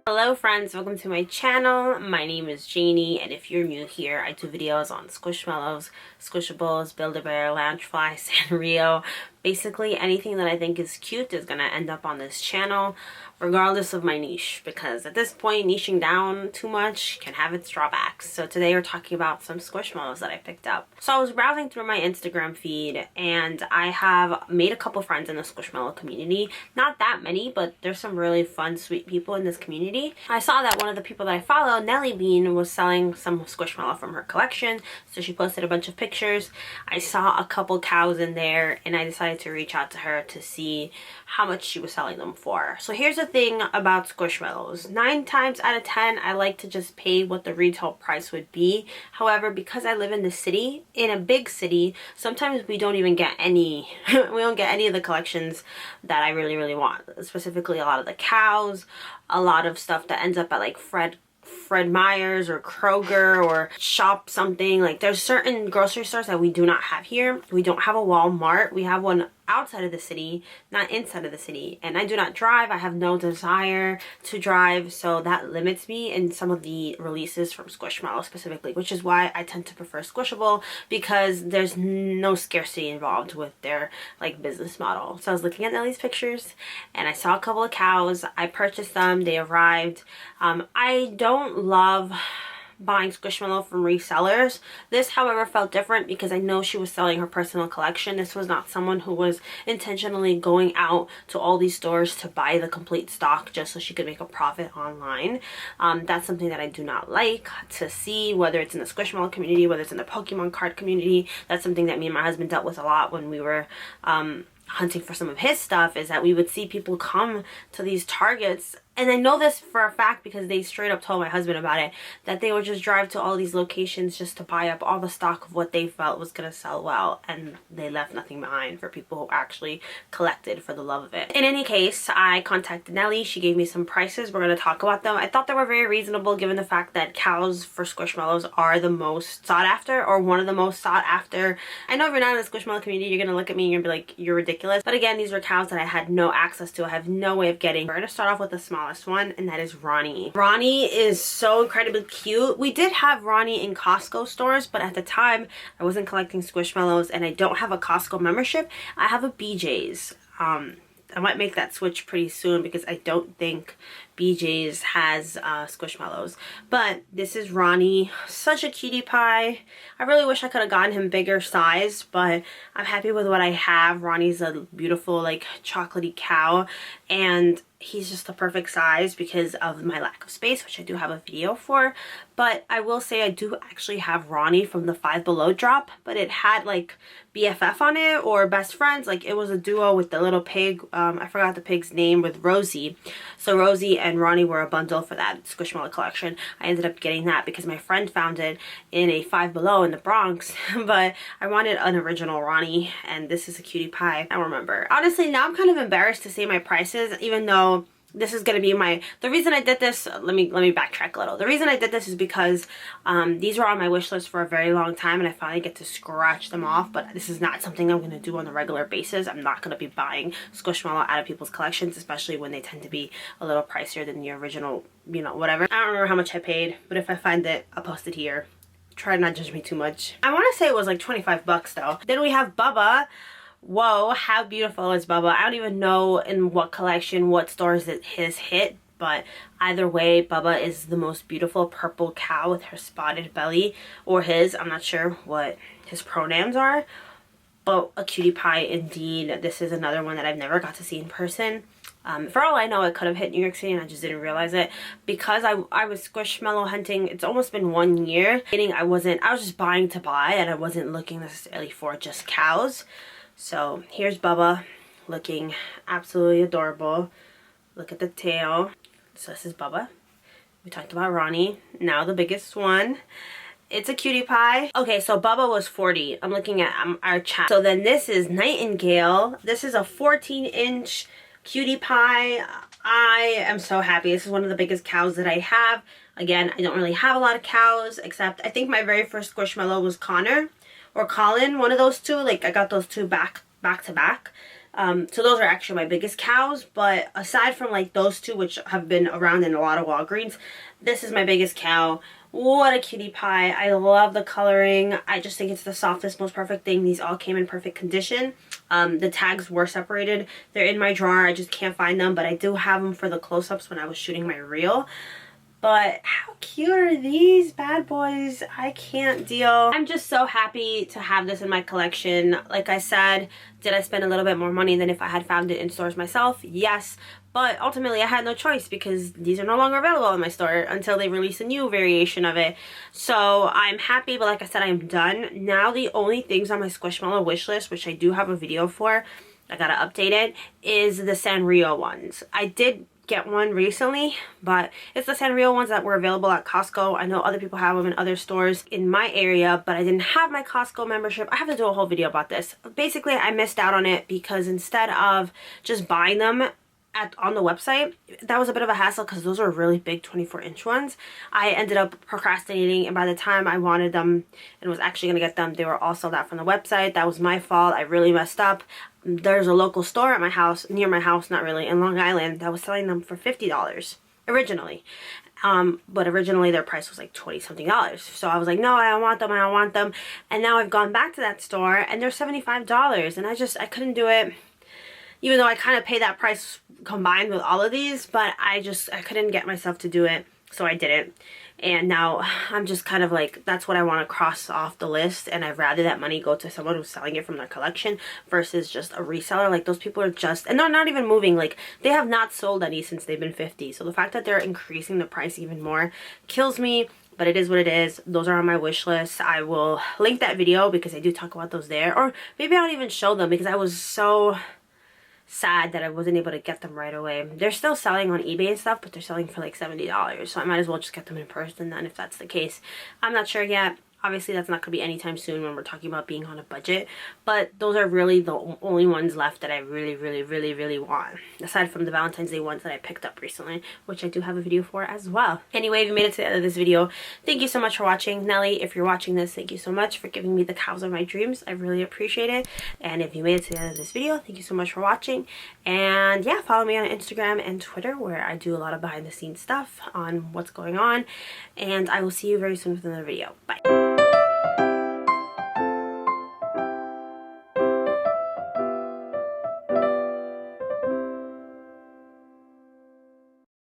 Hello friends, welcome to my channel. My name is Janie, and if you're new here, I do videos on squishmallows, squishables, Build-A-Bear, Loungefly, Sanrio. Basically anything that I think is cute is gonna end up on this channel, regardless of my niche, because at this point niching down too much can have its drawbacks. So today we're talking about some squishmallows that I picked up. So I was browsing through my Instagram feed and I have made a couple friends in the squishmallow community. Not that many, but there's some really fun, sweet people in this community. I saw that one of the people that I follow, Nelly Bean, was selling some squishmallow from her collection, so she posted a bunch of pictures. I saw a couple cows in there and I decided to reach out to her to see how much she was selling them for. So here's the thing about squishmallows. 9 times out of 10, I like to just pay what the retail price would be. However, because I live in the city, in a big city, sometimes we don't even get any, we don't get any of the collections that I really want. Specifically a lot of the cows, a lot of stuff that ends up at like Fred Meyer's or Kroger or Shop something. Like there's certain grocery stores that we do not have here. We don't have a Walmart. We have one outside of the city, not inside of the city. And I do not drive. I have no desire to drive, so that limits me in some of the releases from Squishmallow specifically, which is why I tend to prefer Squishable, because there's no scarcity involved with their like business model. So I was looking at Nelly's pictures and I saw a couple of cows. I purchased them. They arrived. I don't love buying squishmallow from resellers. This, however, felt different because I know she was selling her personal collection. This was not someone who was intentionally going out to all these stores to buy the complete stock just so she could make a profit online. That's something that I do not like to see, whether it's in the squishmallow community, whether it's in the Pokemon card community. That's something that me and my husband dealt with a lot when we were hunting for some of his stuff, is that we would see people come to these Targets, and I know this for a fact because they straight up told my husband about it, that they would just drive to all these locations just to buy up all the stock of what they felt was going to sell well, and they left nothing behind for people who actually collected for the love of it. In any case, I contacted Nelly. She gave me some prices. We're going to talk about them. I thought they were very reasonable given the fact that cows for squishmallows are the most sought after, or one of the most sought after. I know if you're not in the squishmallow community, you're going to look at me and you're going to be like, you're ridiculous. But again, these were cows that I had no access to. I have no way of getting. We're going to start off with the smallest one, and that is Ronnie. Ronnie is so incredibly cute. We did have Ronnie in Costco stores, but at the time I wasn't collecting squishmallows and I don't have a Costco membership. I have a BJ's. I might make that switch pretty soon because I don't think BJ's has squishmallows. But this is Ronnie. Such a cutie pie. I really wish I could have gotten him bigger size, but I'm happy with what I have. Ronnie's a beautiful like chocolatey cow, and he's just the perfect size because of my lack of space, which I do have a video for. But I will say I do actually have Ronnie from the Five Below drop, but it had like BFF on it, or best friends. Like it was a duo with the little pig. I forgot the pig's name, with Rosie. So Rosie and Ronnie were a bundle for that Squishmallow collection. I ended up getting that because my friend found it in a Five Below in the Bronx. But I wanted an original Ronnie, and this is a cutie pie. I remember. Honestly, now I'm kind of embarrassed to say my prices, even though this is going to be the reason I did this. Let me backtrack a little. The reason I did this is because these were on my wish list for a very long time, and I finally get to scratch them off. But this is not something I'm going to do on a regular basis. I'm not going to be buying squishmallow out of people's collections, especially when they tend to be a little pricier than the original, you know, whatever. I don't remember how much I paid, but if I find it, I'll post it here. Try to not judge me too much. I want to say it was like 25 bucks though. Then we have Bubba. Whoa, how beautiful is Bubba? I don't even know in what collection, what stores it his hit, but either way, Bubba is the most beautiful purple cow with her spotted belly, or his. I'm not sure what his pronouns are, but a cutie pie indeed. This is another one that I've never got to see in person. For all I know, it could have hit New York City and I just didn't realize it because I was squishmallow hunting. It's almost been 1 year. I was just buying to buy, and I wasn't looking necessarily for just cows. So here's Bubba, looking absolutely adorable. Look at the tail. So this is Bubba. We talked about Ronnie. Now the biggest one. It's a cutie pie. Okay, so Bubba was 40. I'm looking at our chat. So then this is Nightingale. This is a 14-inch cutie pie. I am so happy. This is one of the biggest cows that I have. Again, I don't really have a lot of cows, except I think my very first squishmallow was Connor or Colin, one of those two. Like I got those two back back to back. So those are actually my biggest cows, but aside from like those two, which have been around in a lot of Walgreens, this is my biggest cow. What a cutie pie. I love the coloring. I just think it's the softest, most perfect thing. These all came in perfect condition. The tags were separated. They're in my drawer. I just can't find them, but I do have them for the close-ups when I was shooting my reel. But how cute are these bad boys? I can't deal. I'm just so happy to have this in my collection. Like I said, did I spend a little bit more money than if I had found it in stores myself? Yes. But ultimately, I had no choice because these are no longer available in my store until they release a new variation of it. So I'm happy, but like I said, I'm done. Now the only things on my Squishmallow wish list, which I do have a video for, I gotta update it, is the Sanrio ones. I did get one recently, but it's the Sanrio ones that were available at Costco. I know other people have them in other stores in my area, but I didn't have my Costco membership. I have to do a whole video about this. Basically, I missed out on it because instead of just buying them on the website, that was a bit of a hassle because those are really big 24-inch ones. I ended up procrastinating, and by the time I wanted them and was actually going to get them, they were all sold out from the website. That was my fault. I really messed up. There's a local store at my house, near my house, not really, in Long Island, that was selling them for $50 originally. But originally their price was like $20-something. So I was like, no, I don't want them, I don't want them. And now I've gone back to that store and they're $75, and I couldn't do it. Even though I kind of pay that price combined with all of these, but I couldn't get myself to do it, so I didn't. And now I'm just kind of like, that's what I want to cross off the list, and I'd rather that money go to someone who's selling it from their collection versus just a reseller. Like, those people are just, and they're not even moving. Like, they have not sold any since they've been 50. So the fact that they're increasing the price even more kills me. But it is what it is. Those are on my wish list. I will link that video because I do talk about those there. Or maybe I don't even show them because I was so sad that I wasn't able to get them right away. They're still selling on eBay and stuff, but they're selling for like $70, so I might as well just get them in person then if that's the case. I'm not sure yet. Obviously, that's not going to be anytime soon when we're talking about being on a budget, but those are really the only ones left that I really want, aside from the Valentine's Day ones that I picked up recently, which I do have a video for as well. Anyway, if you made it to the end of this video, thank you so much for watching. Nelly, if you're watching this, thank you so much for giving me the cows of my dreams. I really appreciate it. And if you made it to the end of this video, thank you so much for watching. And yeah, follow me on Instagram and Twitter, where I do a lot of behind the scenes stuff on what's going on. And I will see you very soon with another video. Bye.